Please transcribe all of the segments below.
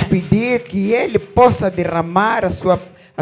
pedir que Ele possa derramar a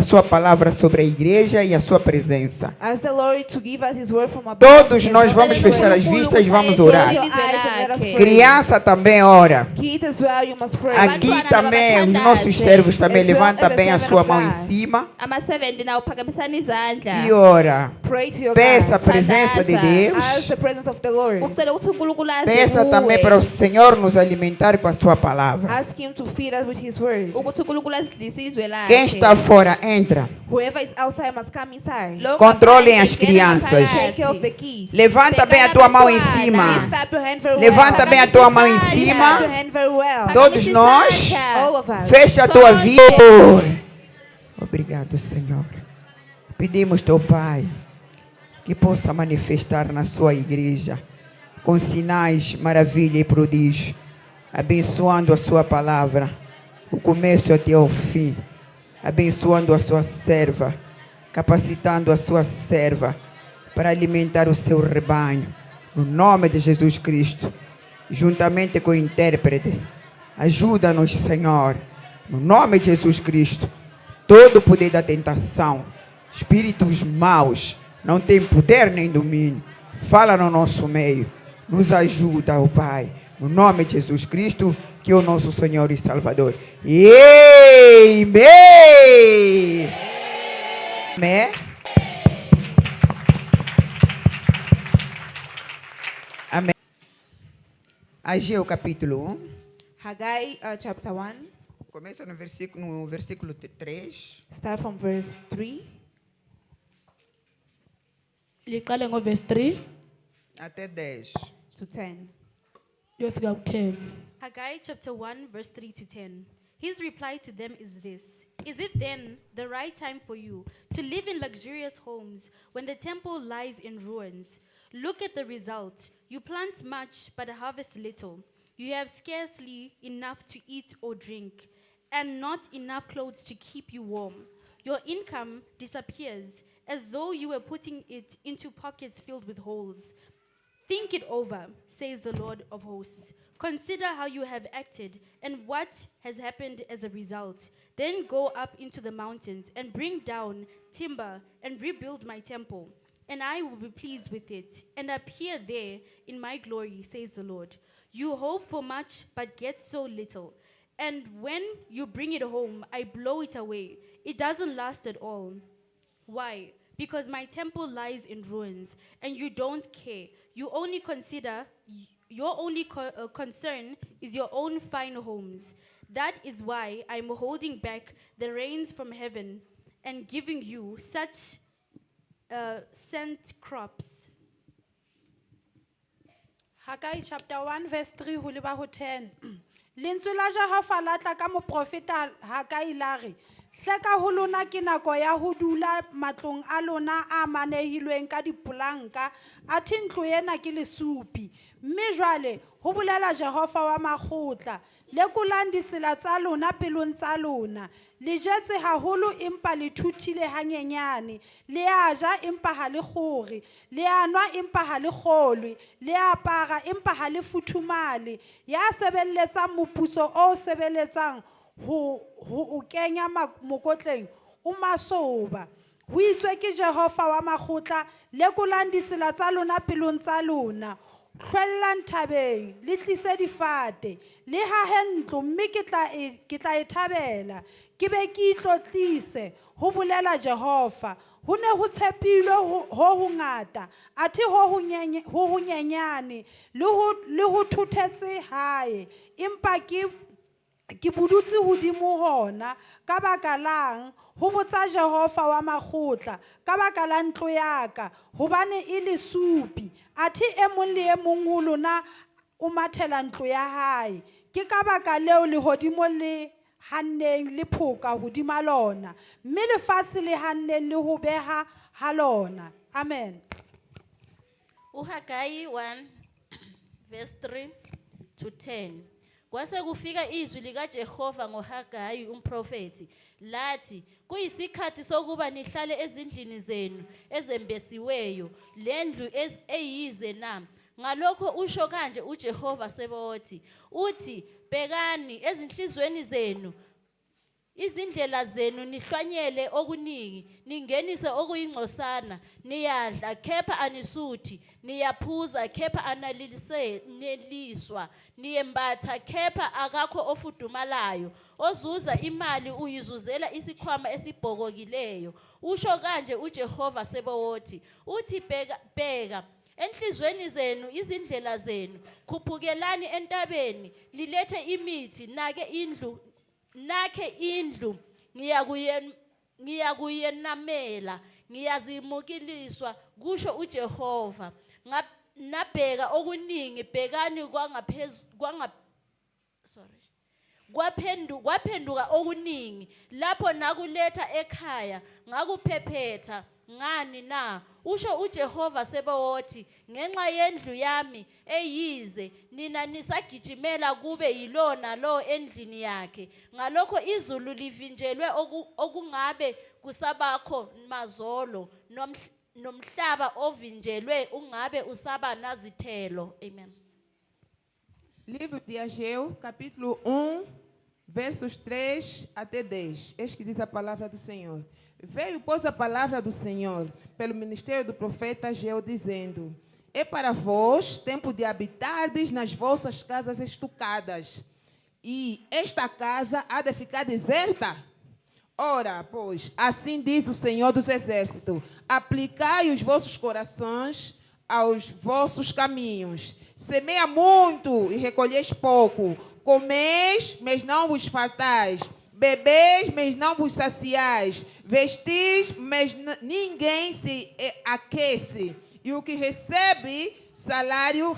sua palavra sobre a igreja e a sua presença. Ask the Lord to give us His word from above. Todos nós vamos fechar as vistas e vamos orar. Close your eyes and let us pray. Criança também ora. Kids as well, you must pray. Aqui também, os nossos servos também levanta bem a sua mão em cima Ama-7 nawo phakamisani izandla. e ora. Pray to your Peça a God. presença de Deus. Ask the presence of the Lord. Ucela ukuthi uNkulunkulu aze Peça também para o Senhor nos alimentar com a sua palavra. Ask Him to feed us with His word. ukuthi uNkulunkulu asidlise izwe lakhe. Quem está fora, entra. Whoever is outside must come inside. Lo Controlem ngaphandle as ngena crianças. ngaphakathi. Take care of the kids. Levanta bem a tua mão em cima. Lift up your hand very Levanta well. bem a tua mão em Lift up your cima. hand very well. Todos nós. All of us. Fecha a tua Sorte. vida. Obrigado, Senhor. Pedimos, teu Pai, que possa manifestar na sua igreja com sinais, maravilha e prodígio, abençoando a sua palavra, o começo até o fim, abençoando a sua serva, capacitando a sua serva para alimentar o seu rebanho, no nome de Jesus Cristo, juntamente com o intérprete. Ajuda-nos, Senhor, no nome de Jesus Cristo. Todo o poder da tentação, espíritos maus, não tem poder nem domínio. Fala no nosso meio, nos ajuda, ó Pai, no nome de Jesus Cristo, que é o nosso Senhor e Salvador. Amém. Amém. Amém. Ageu capítulo 1. Haggai chapter 1. Começa no versículo 3. Start from verse 3 Liqale ngoverse 3 até 10. to 10. liyofika ku-10. Haggai chapter 1, verse 3 to 10. His reply to them is this: Is it then the right time for you to live in luxurious homes when the temple lies in ruins? Look at the result. You plant much, but harvest little. You have scarcely enough to eat or drink, and not enough clothes to keep you warm. Your income disappears as though you were putting it into pockets filled with holes. Think it over, says the Lord of hosts. Consider how you have acted and what has happened as a result. Then go up into the mountains and bring down timber and rebuild my temple, and I will be pleased with it and appear there in my glory, says the Lord. You hope for much but get so little, and when you bring it home, I blow it away. It doesn't last at all. Why? Because my temple lies in ruins, and you don't care. You only consider, your only concern is your own fine homes. That is why I'm holding back the rains from heaven and giving you such scent crops. Haggai chapter 1 verse 3 ho leba ho 10. Lentswe la Jehova la tla ka moprofeta Haggai la re, hleka ho lona ke nako ya ho dula matlong a lona a manehilweng ka dipolanka, athe ntlo ena ke lesupi. Mme jwale ho bolela Jehova wa makgotla, lekolang ditsela tsa lona pelong tsa lona. Le jetse haholo empa le thuthile hanyenyane, le a ja empa ha le kgore, le a nwa empa ha le kgolwe, le a apara empa ha le futhumale. Ya sebeletsang moputso o sebeletsang ho o kenya mokotleng o masoba. Ho itswe ke Jehova wa makgotla, lekolang ditsela tsa lona pelong tsa lona. Hlwellang thabeng, le tlise difate, le hahe ntlo, mme ke tla e thabela, ke be ke itlotlise, ho bolela Jehova. Ho ne ho tshepilwe ho hongata, athe ho honyenyane, le ho thuthetse hae, empa ke budutse hodimo hona, ka baka lang, ho botsa Jehova wa makgotla, ka baka la ntlo ya ka, hobane e lesupi, athe e mong le e mong ho lona o mathela ntlo ya hae. Ke ka baka leo lehodimo le hanneng le phoka hodima lona, mme lefatshe le hanneng le ho beha ha lona. Amen. uHaggai 1 verse 3 to 10. Kwase kufika izwi likaJehova ngoHaggai umprofeti lathi, kuyisikhathi sokuba nihlale ezindlini zenu ezembesiweyo, lendlu eyize na. Ngalokho usho kanje uJehova Sebawothi, uthi bhekani ezinhlizweni zenu, izindlela zenu nihlwanyele okuningi, ningenise okuyingcosana, niyadla kepha anisuthi, niyaphuza kepha analiliswa, niyembatha kepha akakho ofudumalayo, ozuza imali uyizuzela isikhwama esibhokokileyo. Usho kanje uJehova Sebawothi, uthi bheka enhlizweni zenu izindlela zenu, khuphukelani entabeni, lilethe imithi, nakhe indlu, ngiyakuyenamela, ngiyazimukiliswa, kusho uJehova. Nabheka okuningi, bhekani kwaphenduka okuningi, lapho nakuletha ekhaya, ngakuphephetha, ngani na? Usho uJehova Sebawothi, ngenxa yendlu yami eyize, nina nisagijimela kube yilona lo endlini yakhe. Ngalokho izulu livinjelwe okungabe kusabakho mazolo, nomhlaba ovinjelwe ungabe usaba nazithelo. Amen. Livro de Ageu, capítulo 1, versos 3 até 10. Eis que diz a palavra do Senhor. Veio, pois, a palavra do Senhor pelo ministério do profeta Ageu, dizendo: é para vós tempo de habitardes nas vossas casas estucadas, e esta casa há de ficar deserta? Ora, pois, assim diz o Senhor dos Exércitos: aplicai os vossos corações aos vossos caminhos. Semeia muito e recolheis pouco. Comeis, mas não vos fartais. Bebeis, mas não vos saciais. Vestis, mas ninguém se aquece. E o que recebe salário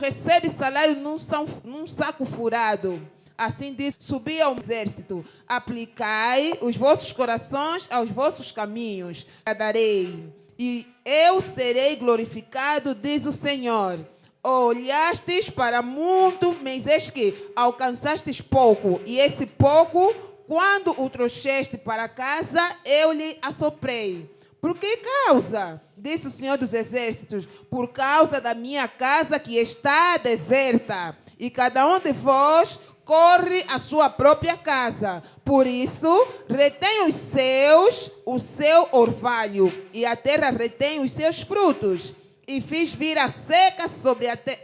num saco furado. Assim diz, subi ao exército. Aplicai os vossos corações aos vossos caminhos. Darei, e eu serei glorificado, diz o Senhor. Olhastes para muito, mas eis que alcançastes pouco. E esse pouco, quando o trouxeste para casa, eu lhe assoprei. Por que causa? Disse o Senhor dos Exércitos: por causa da minha casa que está deserta. E cada um de vós corre a sua própria casa. Por isso, retém o seu orvalho, e a terra retém os seus frutos. E fiz vir a seca sobre a terra.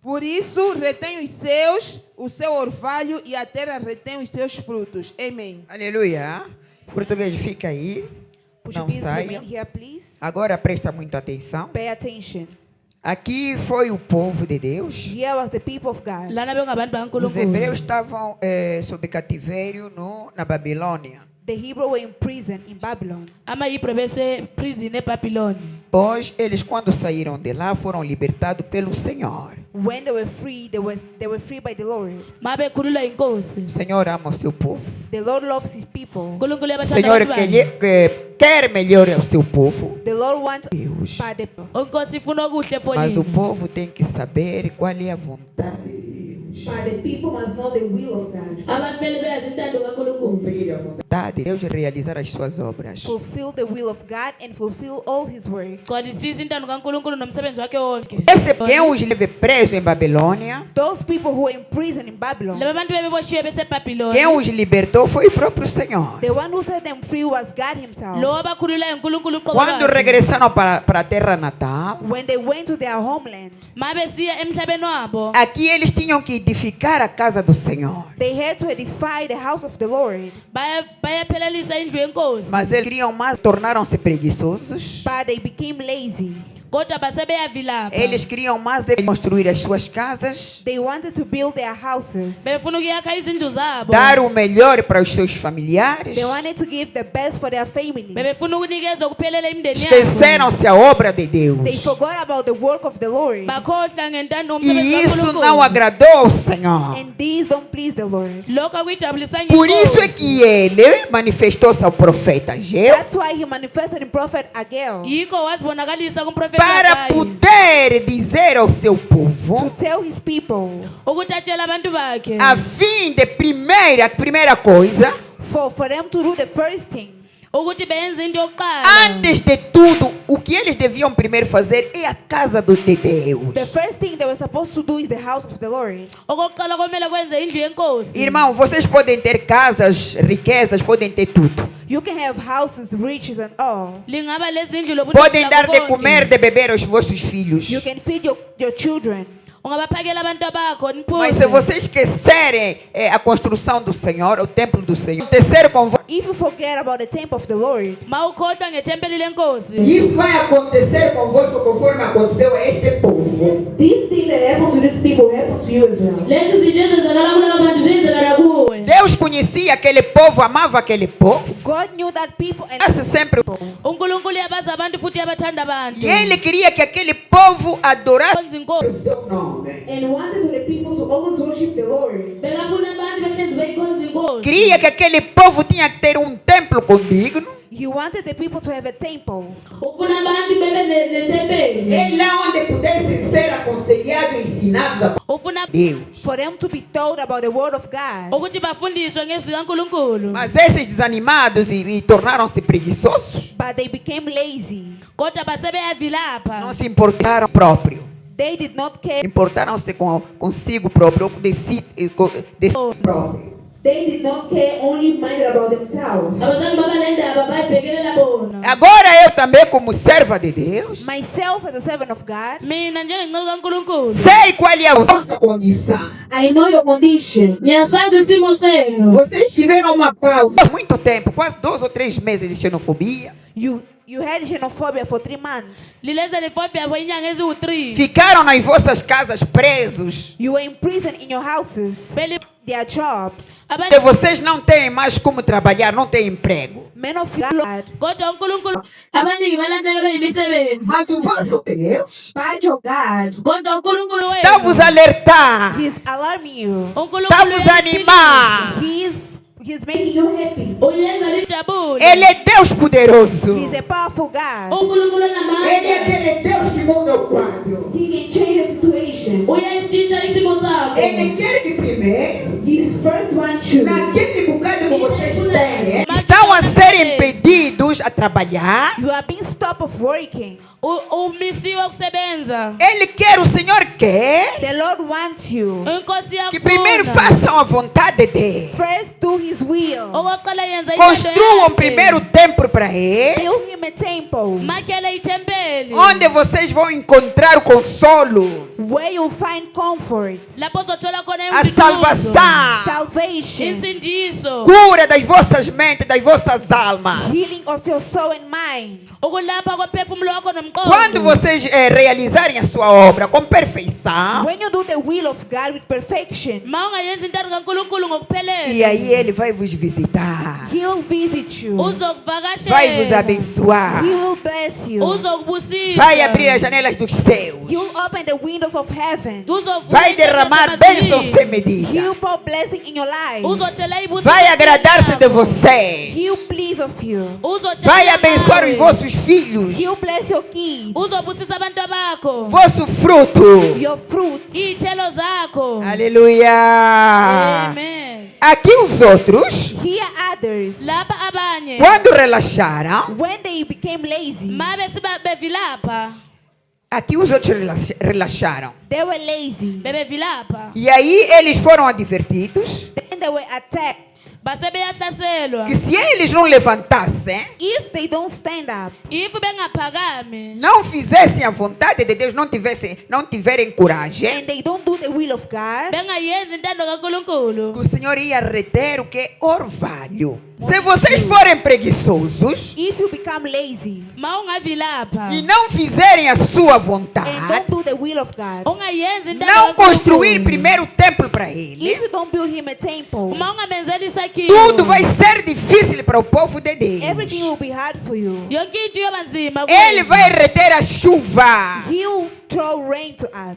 Por isso, retém o seu orvalho, e a terra retém os seus frutos. Amém. Aleluia. Português, fica aí. Não saia. Here, please. Agora presta muita atenção. Pay attention. Aqui foi o povo de Deus. Here was the people of God. lana bengabantu Os bakaNkulunkulu. hebreus estavam sob cativeiro na Babilônia. The Hebrews were in prison in Babylon. Ama-Hebrew bese-prison eBhabhiloni. Pois eles, quando saíram de lá, foram libertados pelo Senhor. When they were free, they were free by the Lord. Uma bekhululwa inkosi. O Senhor ama o seu povo. The Lord loves his people. uNkulunkulu O uyabathanda Senhor abantu bakhe. quer melhorar o seu povo. The Lord wants Deus. by the Inkosi ifuna okuhle Mas o folini. povo tem que saber qual é a vontade de Deus. But the people must know the will of God. Abantu kumele beyazi intando kaNkulunkulu. Cumprir a vontade de Deus e realizar as suas obras. Fulfill the will of God and fulfill all his work. Gcwalisisa intando kaNkulunkulu nomsebenzi wakhe wonke. Esse quem os leve preso em Babilônia, Those people who were in prison in Babylon, Laba bantu bebeboshiwe beseBhabhiloni. quem os libertou foi o próprio Senhor. the one who set them free was God himself. Lo abakhululayo uNkulunkulu uqobo Quando lwakhe. regressaram para a terra natal, When they went to their homeland, Ma besiya emhlabeni wabo. aqui eles tinham que edificar a casa do Senhor. they had to edify the house of the Lord. Bayaphelelisa indlu yenkosi. Mas eles queriam mais, tornaram-se preguiçosos. But they became lazy. Kodwa basebeyavilapha. Eles queriam mais construir as suas casas, They wanted to build their houses. Befuna ukuyakha izindlu zabo. dar o melhor para os seus familiares. They wanted to give the best for their families. Bebefuna ukunikeza okuphelela imindeni yabo. Esqueceram-se a obra de They Deus. forgot about the work of the Lord. Bakhohlwa ngentando E umsebenzi isso kaNkulunkulu. não agradou ao Senhor. And these don't please the Lord. Lokho akuyijabulisanga Por isso é inkosi. que ele manifestou-se ao profeta Ageu That's why he manifested in prophet Agel Yikho wazibonakalisa kumprofeti para Hagayi poder dizer ao seu to povo, tell his people ukuthi atshele abantu bakhe a fim de primeira coisa, for them to do the first thing, ukuthi benze into yokuqala. Antes de tudo, o que eles deviam primeiro fazer é a casa de Deus. The first thing they were supposed to do is the house of the Lord. Okokuqala komele kwenze indlu yenkosi. Irmão, vocês podem ter casas, riquezas, podem ter tudo. You can have houses, riches, and all. Lingaba lezi indlu lobuthi Podem dar de comer, de beber aos vossos filhos. You can feed your children. Ungabaphakela abantu bakho Mas se niphuze. vocês esquecerem a construção do Senhor, o templo do Senhor, acontecer com vocês. If you forget about the temple of the Lord, Mawukhohlwa ngethempeli lenkosi. Isso vai acontecer convosco conforme aconteceu a este povo. these things that happen to these people happen to you as well. Lezi zinto ezenzakala kulabo bantu zenzakala kuwe. Deus conhecia aquele povo, amava aquele povo. God knew that people and Esse sempre. uNkulunkulu uyabaza abantu futhi uyabathanda abantu. E ele queria que aquele povo adorasse Kwenza inkosi. o seu nome. wanted the people to always worship the Lord. Bekafuna abantu behlezi beyikhonza inkosi. Queria que aquele povo tinha que ter um templo condigno. He wanted the people to have a temple. Ufuna abantu bebe nethempeli. É lá onde pudessem ser aconselhados e ensinados a Ufuna Deus. For them to be told about the word of God. ukuthi bafundiswe ngezwi likaNkulunkulu. Mas esses desanimados e tornaram-se preguiçosos, But they became lazy. Kodwa basebeyavilapha. não se importaram próprio. They did not care. Importaram-se consigo próprio, de si próprio. They did not care, only minded about themselves. Abazali babalendaba bayibhekelela bona. Agora eu também, como serva de Deus, Myself as a servant of God, Mina njengenceku kaNkulunkulu. sei qual é a vossa condição. I know your condition. Ngiyasazi isimo senu. Vocês tiveram uma pausa há muito tempo, quase 2 ou 3 meses de xenofobia. You had xenophobia for 3 months. Lileza lefobia for inyanga eziwu-3. Ficaram nas vossas casas presos. You were in prison in your houses, Beli their jobs. E abantu vocês não têm mais como trabalhar, não têm emprego. Men of God, kodwa uNkulunkulu abaningi balahlekelwe yimisebenzi. Mas o vosso Deus by your God, Kodwa uNkulunkulu está wenu. vos alertar, He's alarming you. uNkulunkulu está vos animar. He's making you happy. uyenza lijabule. Ele é Deus poderoso. He's a powerful God. uNkulunkulu Ele é namandla. aquele Deus que muda o quadro. He can change your situation. Uyayishintsha isimo sakho. Ele quer que primeiro, He's first one you. naquele bocado que vocês têm, estão a ser impedidos a trabalhar. You are being stopped of working. Umisiwe ukusebenza. Ele quer, o Senhor quer, The Lord wants you. Inkosi que primeiro yakufuna. façam a vontade dele. First do His will. Okokuqala yenza into Construam yakhe. primeiro o templo para ele, Build Him a temple Makhele ithempeli. onde vocês vão encontrar o consolo, where you'll find comfort, Lapho uzothola khona a imduduzo. salvação, salvation, Insindiso. cura das vossas mentes, das vossas almas. healing of your soul and mind. Ukulapha kwaphefumulo wakho nomqondo. Quando vocês realizarem a sua obra com perfeição, When you do the will of God with perfection, Ma ungayenza into kaNkulunkulu ngokuphelele. e aí ele vai vos visitar, He'll visit you. Uzokuvakashela. vai vos abençoar, He will bless you. Uzokubusisa. vai abrir as janelas dos céus, He'll open the windows of heaven. Uzovula vai izindlela derramar zamazulu. bênçãos sem medida, He'll pour blessing in your life. Uzothela ibusiso vai agradar-se de yakho. vocês, He'll please of you. Uzothela vai abençoar nawe. os vossos filhos, He'll bless your kids, Uzobusisa abantu bakho. vosso fruto. your fruit. Iy'thelo zakho. Aleluia! Amen. Aqui os outros, Here others, Lapha abanye quando relaxaram, when they became lazy, mabe bevilapha. aqui os outros relaxaram. they were lazy. Bebevilapha. E aí eles foram advertidos Then they were attacked. Base beyahlaselwa. que se eles não levantassem, If they don't stand up, If bengaphakami. não fizessem a vontade de Deus, não tiverem coragem, and they don't do the will of God, Bengayenzi intando kaNkulunkulu. o Senhor ia reter o que é orvalho. Se vocês forem preguiçosos if you become lazy Ma ungavilapha. e não fizerem a sua and vontade, don't do the will of God, Ungayenzi intando não construir kaNkulunkulu. primeiro o templo para Ele, if you don't build Him a temple, Uma ungamenzeli isakhiwo. tudo vai ser difícil para o povo de everything Deus. will be hard for you. Yonke into yoba nzima Ele kuwena. vai reter a chuva. He'll throw rain to us.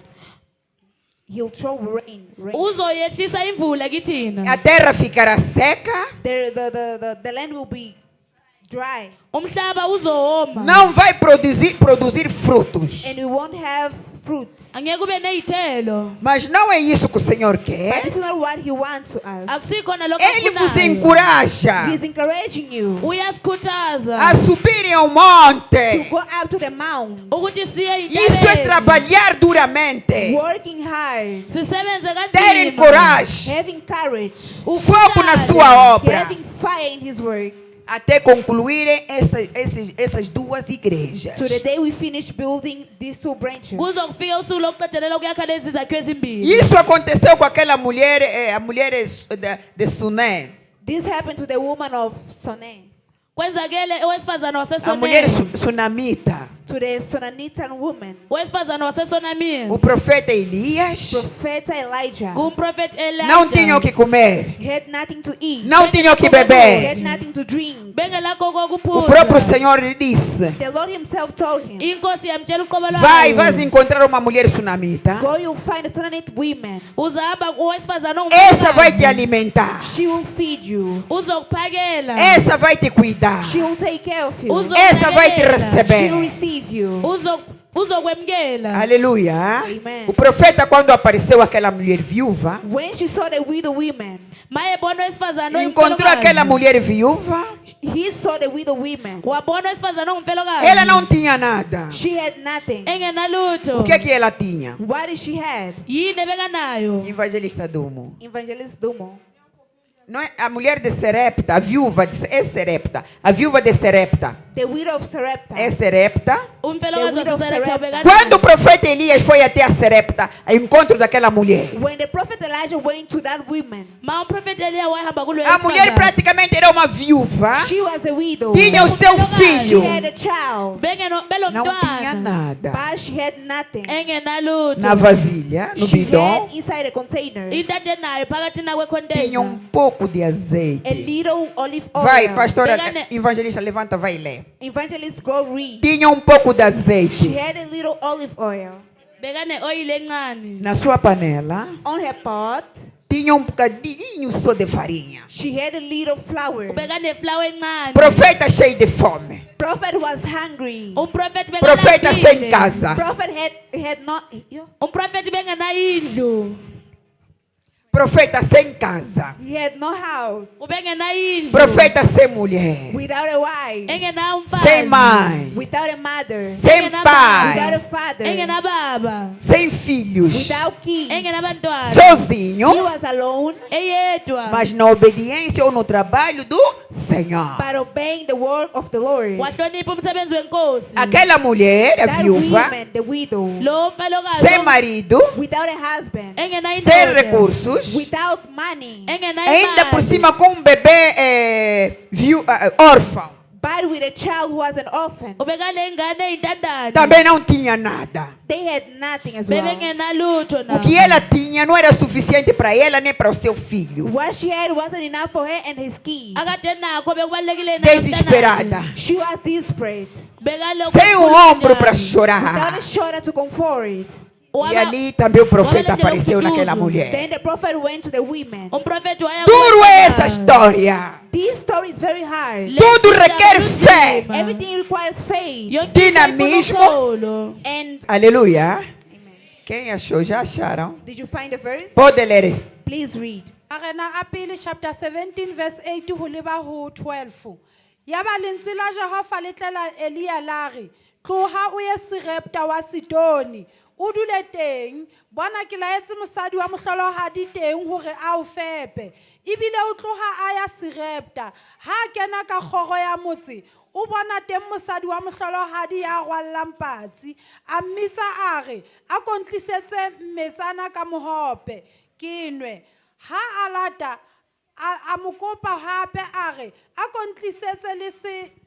He'll throw rain. Uzoyehlisa imvula kithina. A terra ficará seca, The land will be dry Umhlaba uzoma. não vai produzir frutos. and we won't have fruit. angeke ube ney'thelo. Mas não é isso que o Senhor But quer. this is not what He wants to us. Akusikhona lokho Ele vos akufunayo. encoraja He's encouraging you Uyasikhuthaza a subirem ao to monte. go up to the mount, ukuthi siye Isso é ey'ntabeni. trabalhar duramente. working hard, Sisebenze Terem kanzima. coragem. having courage, Foco na sua obra. having fire in His work. Até concluírem essas duas igrejas. To the day we finish building these two branches. Kuze kufike usuku lokuqedelela ukuyakha lezi zakhiwo ezimbili. Isso aconteceu com aquela mulher, a mulher de Suné. This happened to the woman of Soné, Kwenzakele owesifazane A mulher wasesonemi. sunamita. to the Sonanitan woman, Owesifazane wasesonemi. O profeta Elias Prophet Elijah. Kumprofeti não tinham o que comer, Had nothing to eat, não tinham o que had beber. nothing to drink. bengelakho O kokuphuza. próprio Senhor lhe disse: The Lord Himself told him, Inkosi yamtshela uqobo vais encontrar uma mulher sunamita. go, you'll find a Sonanite woman. Uzahamba owesifazane Essa vai te ongumfazi. alimentar. She will feed you. Uzokuphakela. Essa vai te cuidar. She will take care of you. Essa vai te She will receber. receive you. Uzokwemukela. Aleluia. Amen. O profeta, quando apareceu aquela mulher viúva, When she saw the widow woman, Maye bona owesifazane encontrou aquela mulher viúva. he saw the widow woman. Wabona owesifazane ongumfelokazi. Ela não tinha nada. She had nothing. Engenalutho. O que é que ela tinha? What did she had? Yini ebekanayo? Evangelista Dumo. Evangelist Dumo. Não é a mulher de Serepta, a viúva é Serepta. A viúva de Serepta The widow of Sarepta. é Serepta. Umfelokazi The widow of waseSarepta Sarepta. ubekanayo. Quando o profeta Elias foi até a Serepta, ao encontro daquela mulher, When the prophet Elijah went to that woman, Ma umprofeti Eliya wahamba kulo a mulher praticamente era uma viúva, she was a widow. tinha o seu She filho, had a child, belo não tinha mntwana. nada. but she had nothing. Engenalutho. Na vasilha, no She bidão, had inside a container Into atenayo phakathi tinha kwecontainer. pouco de a azeite. little olive oil. Vai, pastora, Pegane- evangelista, levanta, vai ler. Evangelist, go read. Tinha pouco de She azeite had a little olive oil Bekane oil encane. na sua panela. on her pot. Tinha bocadinho só de farinha. She had a little flour. Bekane flour encane. Profeta cheio de fome. Prophet was hungry. Umprofeti Profeta sem bengenapile. casa. Prophet had not. Umprofeti bengenayindlu. Profeta sem casa. He had no house. Ubengenayindlu. Profeta sem mulher. Without a wife. Engenamfazi. Sem mãe. Without a mother. Sem Without pai. a father. Engenababa. Sem filhos. Without kids. Engenabantwana. He Sozinho. was alone, Eyedwa. Mas na obediência ou no trabalho do Senhor. but obeying the word of the Lord. Wahlonipha umsebenzi wenkosi. Aquela mulher, a That viúva, woman, the widow, Lo mfelokazi. sem marido, without a husband, sem Engenayindoda. recursos, without money, ainda por cima com um bebê órfão. but with a child who was an orphan. Ubekale ingane eyintandane. Também não tinha nada. They had nothing as well. Bebengenalutho O nabo. que ela tinha não era suficiente para ela nem para o seu filho. What she had wasn't enough for her and his kid. Akade nakho bekubalekile Desesperada. She was desperate, Sem um ombro para without chorar. a shoulder to comfort. E ali também o profeta apareceu naquela mulher. Then the prophet went to the women. Umprofeti waya. Duro é essa história. This story is very hard. Tudo requer fé. Everything requires faith. Dinamismo. And Aleluia. Quem achou? Já acharam? did you find the verse? Pode ler. Please read. Arena Apili chapter 17 verse 8 ho leba ho 12. Yaba lentswe la Jehova le tlela Elia la re, "Tloha o ye Serepta wa Sidoni, o dule teng, bona ke laetse mosadi wa mohlolohadi teng hore a o fepe. Ebile o tloha a ya Serepta, ha kena ka kgoro ya motse, o bona teng mosadi wa mohlolohadi ya rwallang patsi, a mmitsa a re, a kontlisetse mmetsana ka mohope, ke nwe. Ha a lata a mo kopa hape a re a kontlisetse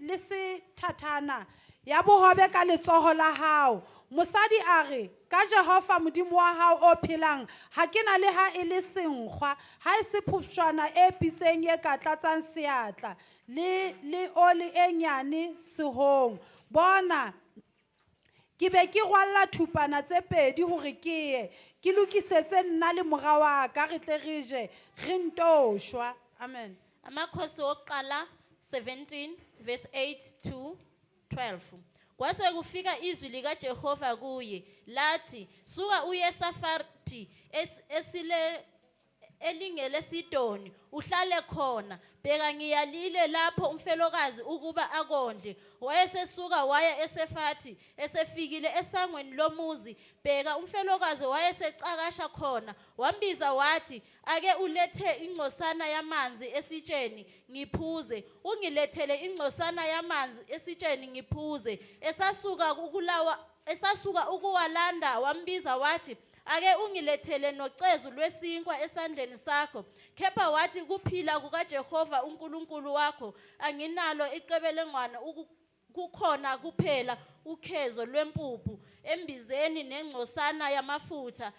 le se thatana ya bohobe ka letsoho la hao. Mosadi a re, ka Jehova modimo wa hao o phelang, ha ke na le ha e le senkgwa, ha e se phupshwana e pitseng e ka tlatsang seatla le oli e nyane sehong. Bona ke be ke rwalla thupana tse pedi hore ke ye ke lokisetse nna le mora wa ka re tle re je re nto shwa. Amen. Amakhosi wokuqala 17 verse 8 to 12. kwase kufika izwi likaJehova kuye lathi suka uye eSafarati elingele Sidoni uhlale khona bheka ngiyalile lapho umfelokazi ukuba akondle wayesesuka waya eSefati esefikile esangweni lomuzi bheka umfelokazi wayesecakasha khona wambiza wathi ake ulethe ingcosana yamanzi esitsheni ngiphuze ungilethele ingcosana yamanzi esitsheni ngiphuze esasuka ukuwalanda wambiza wathi ake ungilethele nocezu lwesinkwa esandleni sakho kepha wathi kuphila kukaJehova uNkulunkulu wakho anginalo iqebelengwana kukhona kuphela ukhezo lwempuphu embizeni nengcosana yamafutha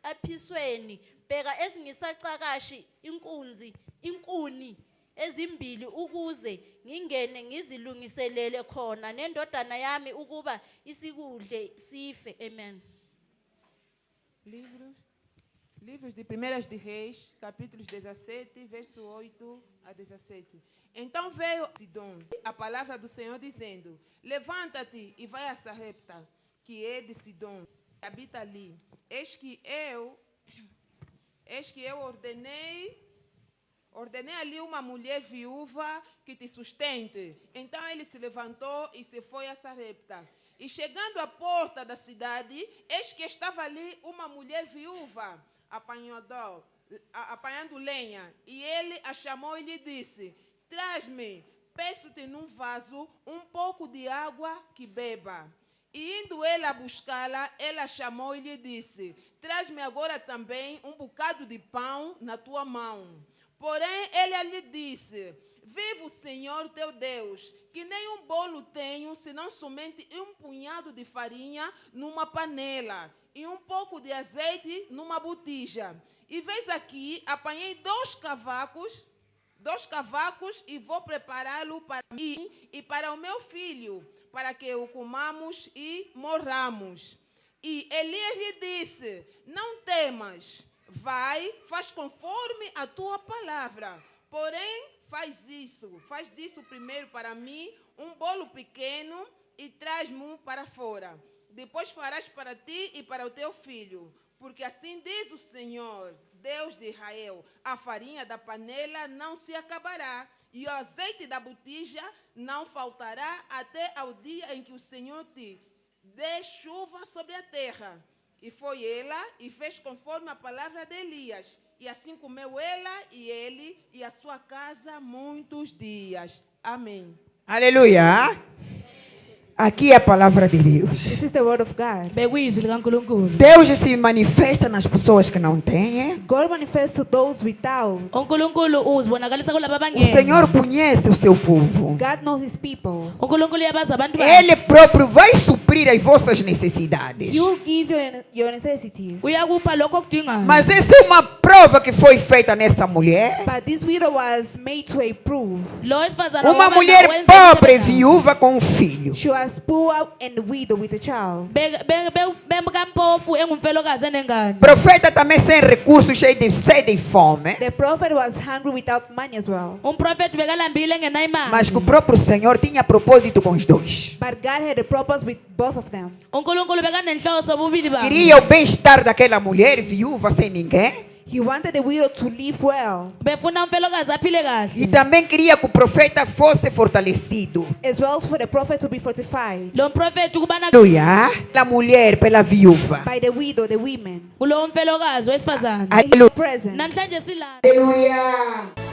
aphisweni bheka esingisacakashi inkuni ezimbili ukuze ngingene ngizilungiselele khona nendodana yami ukuba isikudle sife. Amen. Livros de 1 de Reis, capítulos 17, verso 8 a 17. Então veio Sidom a palavra do Senhor dizendo: levanta-te e vai a Sarepta, que é de Sidom, que habita ali. Eis que eu ordenei ali uma mulher viúva que te sustente. Então ele se levantou e se foi a Sarepta. E chegando à porta da cidade, eis que estava ali uma mulher viúva, apanhando lenha. E ele a chamou e lhe disse: traz-me, peço-te num vaso, um pouco de água que beba. E indo ele a buscá-la, ela a chamou e lhe disse: traz-me agora também um bocado de pão na tua mão. Porém, ele lhe disse: viva o Senhor teu Deus, que nem um bolo tenho, senão somente um punhado de farinha numa panela e um pouco de azeite numa botija. E vês aqui, apanhei dois cavacos e vou prepará-lo para mim e para o meu filho, para que o comamos e morramos. E Elias lhe disse: não temas, vai, faz conforme a tua palavra, porém faz disso primeiro para mim um bolo pequeno e traz-mo para fora. Depois farás para ti e para o teu filho, porque assim diz o Senhor, Deus de Israel: a farinha da panela não se acabará e o azeite da botija não faltará até ao dia em que o Senhor te dê chuva sobre a terra. E foi ela e fez conforme a palavra de Elias. E assim comeu ela e ele e a sua casa muitos dias. Amém. Aleluia. Aqui é a palavra de Deus. This is the word of God. bekuyizwi likaNkulunkulu. Deus se manifesta nas pessoas que não têm. God manifests to those without. uNkulunkulu uzibonakalisa kulabo O abangena. Senhor conhece o seu povo. God knows his people. uNkulunkulu uyabazi abantu bakhe. Ele próprio vai suprir as vossas necessidades. He will give your necessities. uyakupha lokho okudingayo. Mas essa é uma prova que foi feita nessa mulher. But this widow was made to approve. Lo wesifazana Uma wabana mulher wenza pobre, umsebenzi. viúva com um filho. She was poor and widow with a child. Bemkampofu engumfelokazi enengane. Profeta também sem recursos, cheio de sede e fome. The prophet was hungry without money as well. Umprofeti bekalambile engenayo imali. Mas que o próprio Senhor tinha propósito com os dois. But God had a purpose with both of them. uNkulunkulu bekanenhloso bobili babo. Queria o bem-estar daquela mulher viúva sem ninguém. He wanted the widow to live well, befuna umfelokazi aphile E kahle. também queria que o profeta fosse fortalecido. as well as for the prophet to be fortified Lo mprofeti ukubana Aleluia. Pela mulher, pela viúva. by the widow, the women. kulo umfelokazi wesifazana. Aleluia. Present. Namhlanje silana. Aleluia.